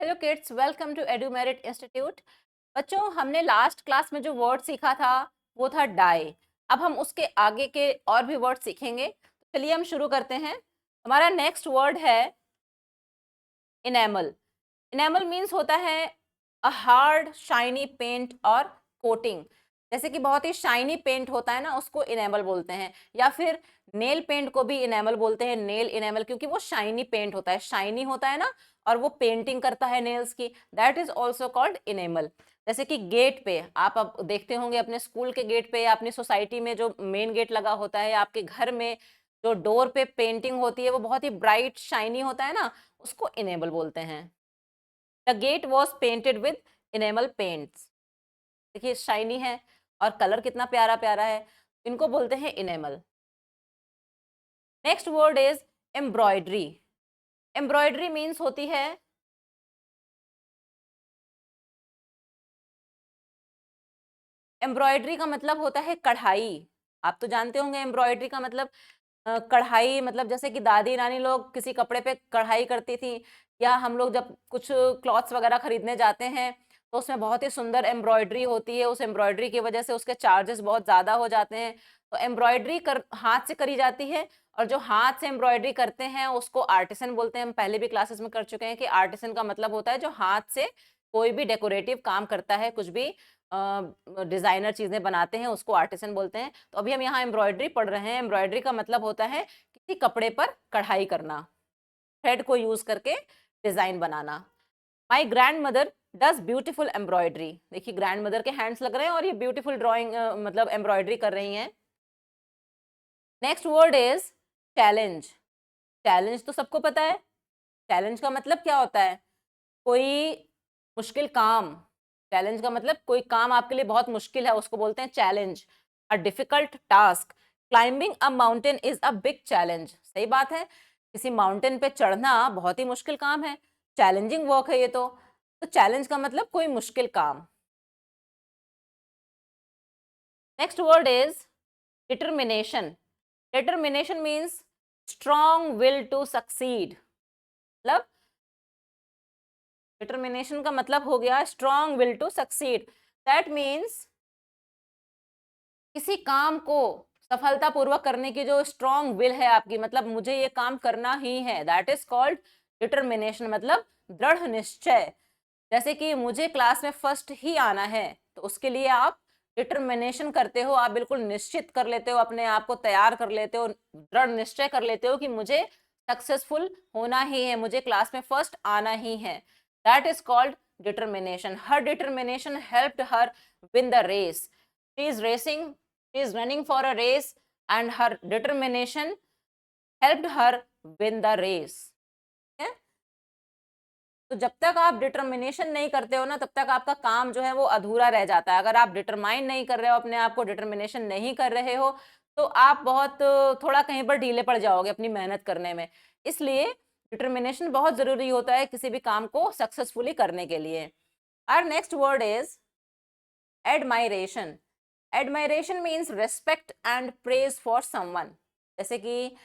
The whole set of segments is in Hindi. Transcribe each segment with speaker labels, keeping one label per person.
Speaker 1: Hello kids, welcome to Edumerit institute. बच्चों, हमने लास्ट क्लास में जो वर्ड सीखा था वो था डाई। अब हम उसके आगे के और भी वर्ड सीखेंगे। तो चलिए हम शुरू करते हैं। हमारा नेक्स्ट वर्ड है इनेमल। इनेमल मीन्स होता है अ हार्ड शाइनी पेंट और कोटिंग। जैसे कि बहुत ही शाइनी पेंट होता है ना, उसको इनेमल बोलते हैं। या फिर नेल पेंट को भी इनेमल बोलते हैं, नेल इनेमल, क्योंकि वो शाइनी पेंट होता है, शाइनी होता है ना, और वो पेंटिंग करता है नेल्स की। That is also called enamel. जैसे कि गेट पे आप अब देखते होंगे, अपने स्कूल के गेट पे या अपनी सोसाइटी में जो मेन गेट लगा होता है, या आपके घर में जो डोर पे पेंटिंग होती है वो बहुत ही ब्राइट शाइनी होता है ना, उसको इनेमल बोलते हैं। The gate was painted with enamel paints. देखिए शाइनी है और कलर कितना प्यारा प्यारा है, इनको बोलते हैं enamel. Next word is embroidery. Embroidery means होती है, एम्ब्रॉयडरी का मतलब होता है कढ़ाई। आप तो जानते होंगे एम्ब्रॉयडरी का मतलब कढ़ाई, मतलब जैसे कि दादी नानी लोग किसी कपड़े पे कढ़ाई करती थी, या हम लोग जब कुछ क्लॉथ्स वगैरह खरीदने जाते हैं तो उसमें बहुत ही सुंदर एम्ब्रॉयडरी होती है। उस एम्ब्रॉयडरी की वजह से उसके चार्जेस बहुत ज़्यादा हो जाते हैं। तो एम्ब्रॉयडरी कर हाथ से करी जाती है, और जो हाथ से एम्ब्रॉयडरी करते हैं उसको आर्टिसन बोलते हैं। हम पहले भी क्लासेस में कर चुके हैं कि आर्टिसन का मतलब होता है जो हाथ से कोई भी डेकोरेटिव काम करता है, कुछ भी डिजाइनर चीजें बनाते हैं, उसको आर्टिसन बोलते हैं। तो अभी हम यहाँ एम्ब्रॉयडरी पढ़ रहे हैं। एम्ब्रॉयडरी का मतलब होता है किसी कपड़े पर कढ़ाई करना, थ्रेड को यूज करके design banana. My grand mother does beautiful embroidery. देखिए ग्रैंड मदर के हैंड्स लग रहे हैं और ये ब्यूटीफुल ड्राइंग मतलब एम्ब्रॉयडरी कर रही हैं। Next word is challenge. Challenge तो सबको पता है। चैलेंज का मतलब क्या होता है? कोई मुश्किल काम। चैलेंज का मतलब कोई काम आपके लिए बहुत मुश्किल है, उसको बोलते हैं challenge. A difficult task. Climbing a mountain is a big challenge. सही बात है, किसी माउंटेन पे चढ़ना बहुत ही मुश्किल काम है, चैलेंजिंग वर्क है ये तो चैलेंज का मतलब कोई मुश्किल काम। Next word is determination. Determination means strong will to succeed. मतलब डिटर्मिनेशन का मतलब हो गया strong will to succeed. That means किसी काम को सफलतापूर्वक करने की जो स्ट्रॉन्ग विल है आपकी, मतलब मुझे ये काम करना ही है, दैट इज कॉल्ड डिटर्मिनेशन। मतलब दृढ़ निश्चय। जैसे कि मुझे क्लास में फर्स्ट ही आना है, तो उसके लिए आप डिटर्मिनेशन करते हो, आप बिल्कुल निश्चित कर लेते हो, अपने आप को तैयार कर लेते हो, दृढ़ निश्चय कर लेते हो कि मुझे सक्सेसफुल होना ही है, मुझे क्लास में फर्स्ट आना ही है। That is called determination. Her determination helped her win the race. She is racing, she is running for a race, and her determination helped her win the race. तो जब तक आप डिटर्मिनेशन नहीं करते हो ना, तब तक आपका काम जो है वो अधूरा रह जाता है। अगर आप डिटरमाइन नहीं कर रहे हो, अपने आप को डिटर्मिनेशन नहीं कर रहे हो, तो आप बहुत थोड़ा कहीं पर ढीले पड़ जाओगे अपनी मेहनत करने में। इसलिए डिटर्मिनेशन बहुत जरूरी होता है किसी भी काम को सक्सेसफुली करने के लिए। Our next word is admiration. Admiration means respect and praise for someone. जैसे कि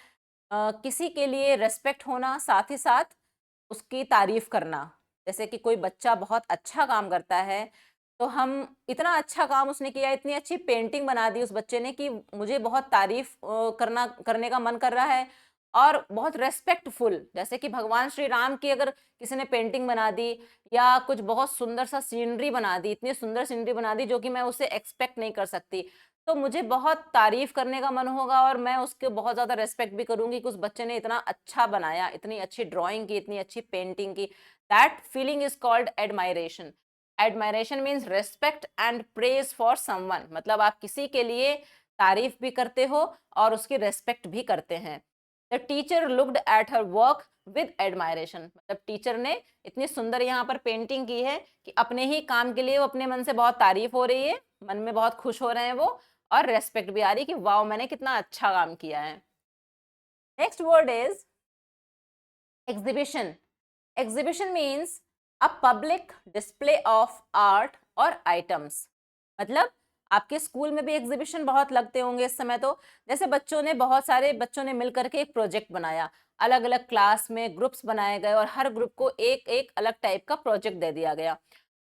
Speaker 1: किसी के लिए रेस्पेक्ट होना, साथ ही साथ उसकी तारीफ करना। जैसे कि कोई बच्चा बहुत अच्छा काम करता है, तो हम इतना अच्छा काम उसने किया, इतनी अच्छी पेंटिंग बना दी उस बच्चे ने कि मुझे बहुत तारीफ करने का मन कर रहा है। और बहुत रेस्पेक्टफुल, जैसे कि भगवान श्री राम की अगर किसी ने पेंटिंग बना दी, या कुछ बहुत सुंदर सा सीनरी बना दी, इतनी सुंदर सीनरी बना दी जो कि मैं उसे एक्सपेक्ट नहीं कर सकती, तो मुझे बहुत तारीफ करने का मन होगा, और मैं उसके बहुत ज्यादा रेस्पेक्ट भी करूंगी कि उस बच्चे ने इतना अच्छा बनाया, इतनी अच्छी ड्राइंग की, इतनी अच्छी पेंटिंग की। That feeling is called admiration. Admiration means respect and praise for someone. मतलब आप किसी के लिए तारीफ भी करते हो और उसकी रेस्पेक्ट भी करते हैं। The teacher looked at her work with admiration. मतलब टीचर ने इतनी सुंदर यहाँ पर पेंटिंग की है कि अपने ही काम के लिए वो अपने मन से बहुत तारीफ हो रही है, मन में बहुत खुश हो रहे हैं वो, और रेस्पेक्ट भी आ रही कि वाओ मैंने कितना अच्छा काम किया है। Next word is exhibition. Exhibition means a public display of art और आइटम्स। मतलब आपके स्कूल में भी एग्जीबिशन बहुत लगते होंगे इस समय तो। जैसे बहुत सारे बच्चों ने मिल करके एक प्रोजेक्ट बनाया, अलग अलग क्लास में ग्रुप्स बनाए गए और हर ग्रुप को एक एक अलग टाइप का प्रोजेक्ट दे दिया गया।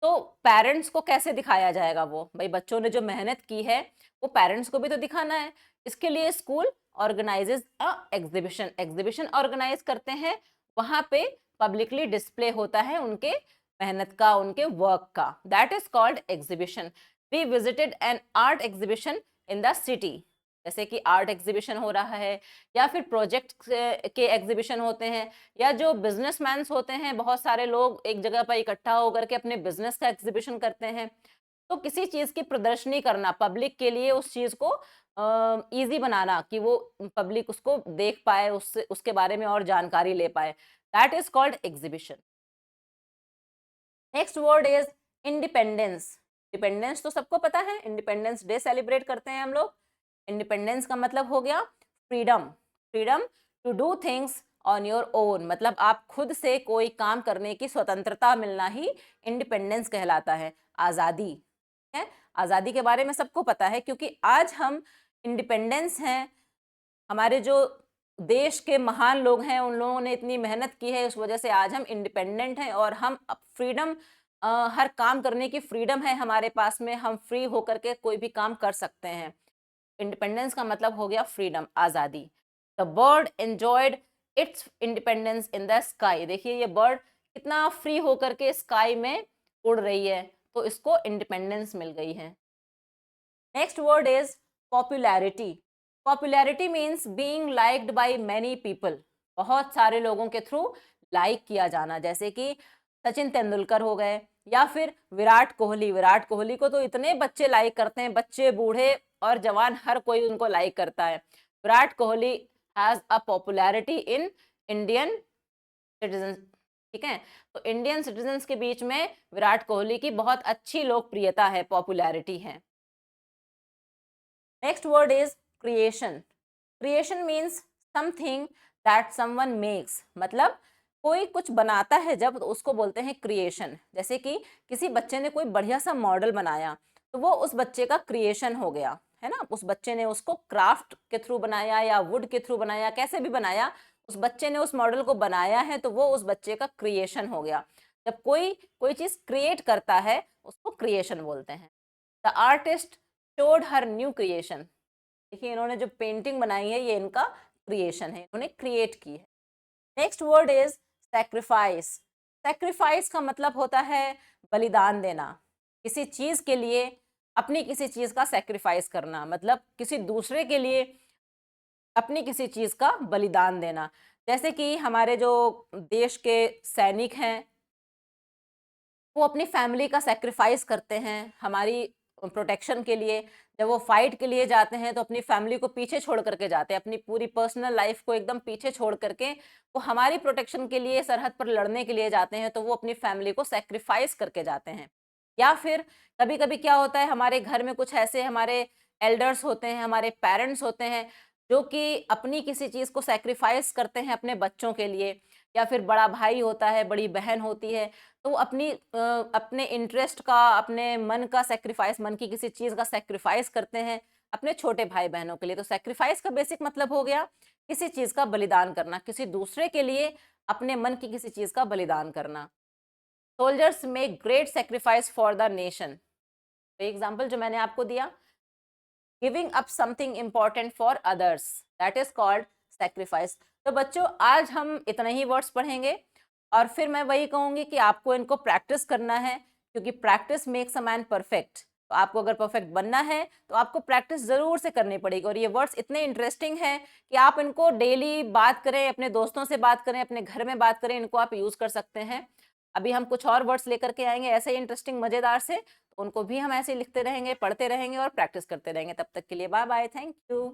Speaker 1: तो पेरेंट्स को कैसे दिखाया जाएगा? वो भाई बच्चों ने जो मेहनत की है वो पेरेंट्स को भी तो दिखाना है। इसके लिए स्कूल ऑर्गेनाइजेज अ एग्जीबिशन, एग्जीबिशन ऑर्गेनाइज करते हैं, वहां पे पब्लिकली डिस्प्ले होता है उनके मेहनत का, उनके वर्क का। That is called exhibition. We visited an art exhibition in the city, जैसे कि आर्ट एग्जीबिशन हो रहा है या फिर प्रोजेक्ट के एग्जीबिशन होते हैं, या जो बिजनेसमैन होते हैं, बहुत सारे लोग एक जगह पर इकट्ठा होकर के अपने बिजनेस का एग्जीबिशन करते हैं। तो किसी चीज की प्रदर्शनी करना पब्लिक के लिए, उस चीज को इजी बनाना कि वो पब्लिक उसको देख पाए, उससे उसके बारे में और जानकारी ले पाए, that is called exhibition. Next word is independence. Independence तो सबको पता है, इंडिपेंडेंस डे सेलिब्रेट करते हैं हम लोग। इंडिपेंडेंस का मतलब हो गया freedom, freedom to do things on your own, मतलब आप खुद से कोई काम करने की स्वतंत्रता मिलना ही इंडिपेंडेंस कहलाता है, आज़ादी है। आज़ादी के बारे में सबको पता है क्योंकि आज हम इंडिपेंडेंस हैं, हमारे जो देश के महान लोग हैं उन लोगों ने इतनी मेहनत की है, उस वजह से आज हम इंडिपेंडेंट हैं और हम फ्रीडम, हर काम करने की फ्रीडम है हमारे पास में, हम फ्री होकर के कोई भी काम कर सकते हैं। इंडिपेंडेंस का मतलब हो गया फ्रीडम, आज़ादी। The bird enjoyed it's independence in the sky. देखिए ये बर्ड कितना फ्री होकर के स्काई में उड़ रही है, तो इसको इंडिपेंडेंस मिल गई है। Next word is popularity. Popularity means being liked by many people, बहुत सारे लोगों के थ्रू लाइक किया जाना, जैसे कि सचिन तेंदुलकर हो गए या फिर विराट कोहली। विराट कोहली को तो इतने बच्चे लाइक करते हैं, बच्चे बूढ़े और जवान हर कोई उनको लाइक करता है। Virat Kohli has a popularity in Indian citizen, ठीक है। तो इंडियन सिटीजन्स के बीच में विराट कोहली की बहुत अच्छी लोकप्रियता है, पॉपुलैरिटी है। Next word is creation. Creation means something that someone makes, मतलब कोई कुछ बनाता है जब, तो उसको बोलते हैं क्रिएशन। जैसे कि किसी बच्चे ने कोई बढ़िया सा मॉडल बनाया तो वो उस बच्चे का क्रिएशन हो गया, है ना। उस बच्चे ने उसको क्राफ्ट के थ्रू बनाया या वुड के थ्रू बनाया, कैसे भी बनाया, उस बच्चे ने उस मॉडल को बनाया है तो वो उस बच्चे का क्रिएशन हो गया। जब कोई कोई चीज क्रिएट करता है उसको क्रिएशन बोलते हैं। The artist showed her new creation. देखिए इन्होंने जो पेंटिंग बनाई है ये इनका क्रिएशन है, इन्होंने क्रिएट की है। Next word is sacrifice. Sacrifice का मतलब होता है बलिदान देना, किसी चीज के लिए अपनी किसी चीज का सैक्रिफाइस करना, मतलब किसी दूसरे के लिए अपनी किसी चीज का बलिदान देना। जैसे कि हमारे जो देश के सैनिक हैं वो अपनी फैमिली का सैक्रिफाइस करते हैं हमारी प्रोटेक्शन के लिए। जब वो फाइट के लिए जाते हैं तो अपनी फैमिली को पीछे छोड़ करके जाते हैं, अपनी पूरी पर्सनल लाइफ को एकदम पीछे छोड़ करके वो हमारी प्रोटेक्शन के लिए सरहद पर लड़ने के लिए जाते हैं, तो वो अपनी फैमिली को सैक्रिफाइस करके जाते हैं। या फिर कभी कभी क्या होता है, हमारे घर में कुछ ऐसे हमारे एल्डर्स होते हैं, हमारे पेरेंट्स होते हैं जो कि अपनी किसी चीज को सैक्रिफाइस करते हैं अपने बच्चों के लिए। या फिर बड़ा भाई होता है, बड़ी बहन होती है, तो वो अपने इंटरेस्ट का, अपने मन का सैक्रिफाइस, मन की किसी चीज का सैक्रिफाइस करते हैं अपने छोटे भाई बहनों के लिए। तो सैक्रिफाइस का बेसिक मतलब हो गया किसी चीज का बलिदान करना, किसी दूसरे के लिए अपने मन की किसी चीज का बलिदान करना। Soldiers make great sacrifice for the nation. Example जो मैंने आपको दिया, giving up something important for others, that is called sacrifice. तो बच्चों आज हम इतने ही वर्ड्स पढ़ेंगे और फिर मैं वही कहूंगी कि आपको इनको प्रैक्टिस करना है, क्योंकि practice makes a man perfect. तो आपको अगर परफेक्ट बनना है तो आपको प्रैक्टिस जरूर से करनी पड़ेगी। और ये वर्ड्स इतने इंटरेस्टिंग हैं कि आप इनको डेली बात करें, अपने दोस्तों से बात करें, अपने घर में बात करें, इनको आप यूज कर सकते हैं। अभी हम कुछ और वर्ड्स लेकर के आएंगे ऐसे ही इंटरेस्टिंग मजेदार से, तो उनको भी हम ऐसे ही लिखते रहेंगे, पढ़ते रहेंगे और प्रैक्टिस करते रहेंगे। तब तक के लिए बाय बाय, थैंक यू।